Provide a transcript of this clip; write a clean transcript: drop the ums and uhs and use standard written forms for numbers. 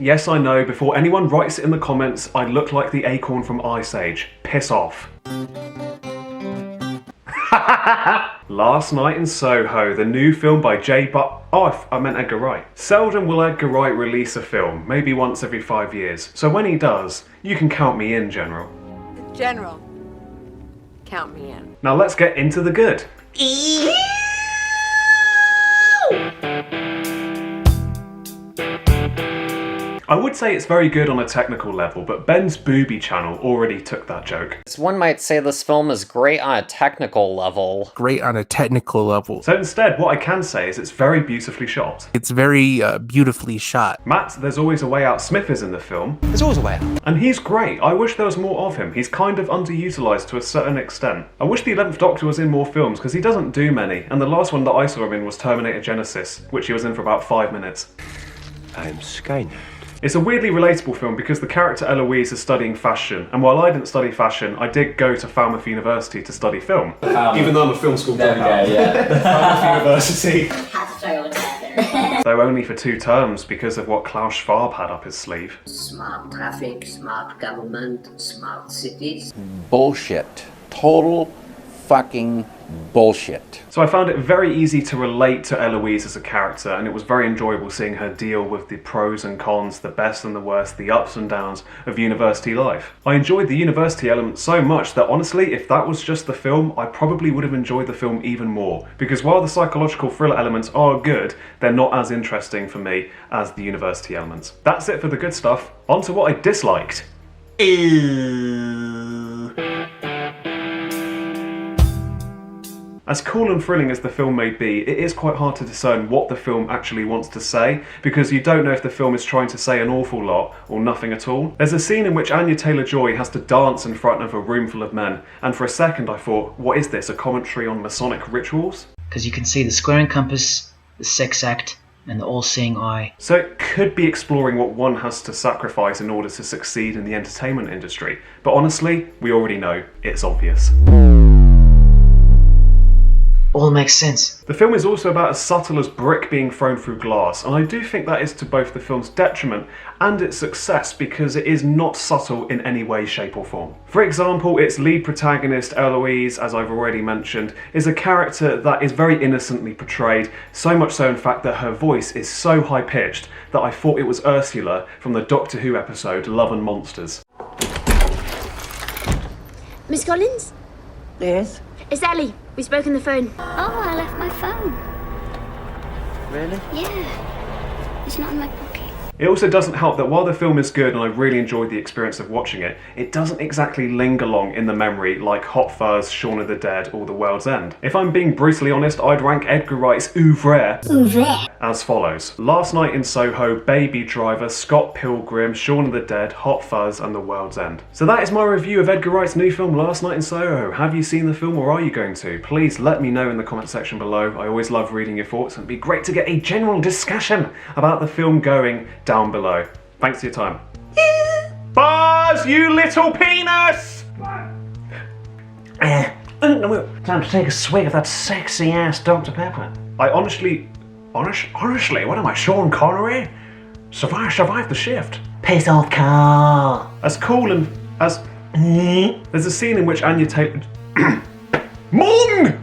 Yes, I know, before anyone writes it in the comments, I look like the acorn from Ice Age. Piss off. Last Night in Soho, the new film by I meant Edgar Wright. Seldom will Edgar Wright release a film, maybe once every 5 years. So when he does, you can count me in, General. General, count me in. Now let's get into the good. I would say it's very good on a technical level, but Ben's Booby channel already took that joke. One might say this film is great on a technical level. Great on a technical level. So instead, what I can say is it's very beautifully shot. It's very beautifully shot. Matt, There's Always a Way Out Smith is in the film. There's always a way out. And he's great. I wish there was more of him. He's kind of underutilised to a certain extent. I wish the 11th Doctor was in more films, because he doesn't do many, and the last one that I saw him in was Terminator Genesis, which he was in for about 5 minutes. I'm Skynet. It's a weirdly relatable film because the character Eloise is studying fashion, and while I didn't study fashion, I did go to Falmouth University to study film. Even though I'm a film school dropout. Falmouth University. Though only for 2 terms because of what Klaus Schwab had up his sleeve. Smart traffic, smart government, smart cities. Bullshit. Total fucking bullshit. So I found it very easy to relate to Eloise as a character, and it was very enjoyable seeing her deal with the pros and cons, the best and the worst, the ups and downs of university life. I enjoyed the university element so much that honestly, if that was just the film, I probably would have enjoyed the film even more, because while the psychological thriller elements are good, they're not as interesting for me as the university elements. That's it for the good stuff. On to what I disliked. As cool and thrilling as the film may be, it is quite hard to discern what the film actually wants to say, because you don't know if the film is trying to say an awful lot or nothing at all. There's a scene in which Anya Taylor-Joy has to dance in front of a room full of men, and for a second I thought, what is this, a commentary on Masonic rituals? Because you can see the square and compass, the sex act, and the all-seeing eye. So it could be exploring what one has to sacrifice in order to succeed in the entertainment industry, but honestly, we already know, it's obvious. All makes sense. The film is also about as subtle as brick being thrown through glass, and I do think that is to both the film's detriment and its success because it is not subtle in any way, shape or form. For example, its lead protagonist, Eloise, as I've already mentioned, is a character that is very innocently portrayed, so much so in fact that her voice is so high-pitched that I thought it was Ursula from the Doctor Who episode Love and Monsters. Miss Collins? Yes? It's Ellie. We spoke on the phone. Oh, I left my phone. Really? Yeah. It's not in my pocket. It also doesn't help that while the film is good and I really enjoyed the experience of watching it, it doesn't exactly linger long in the memory like Hot Fuzz, Shaun of the Dead or The World's End. If I'm being brutally honest, I'd rank Edgar Wright's oeuvre as follows. Last Night in Soho, Baby Driver, Scott Pilgrim, Shaun of the Dead, Hot Fuzz and The World's End. So that is my review of Edgar Wright's new film Last Night in Soho. Have you seen the film or are you going to? Please let me know in the comment section below. I always love reading your thoughts and it'd be great to get a general discussion about the film going down below. Thanks for your time. Buzz, you little penis! Time to take a swig of that sexy ass Dr. Pepper. I honestly, what am I, Sean Connery? Survived the shift. Piss off, Carl. As cool and as... There's a scene in which Anya Taylor... Mung!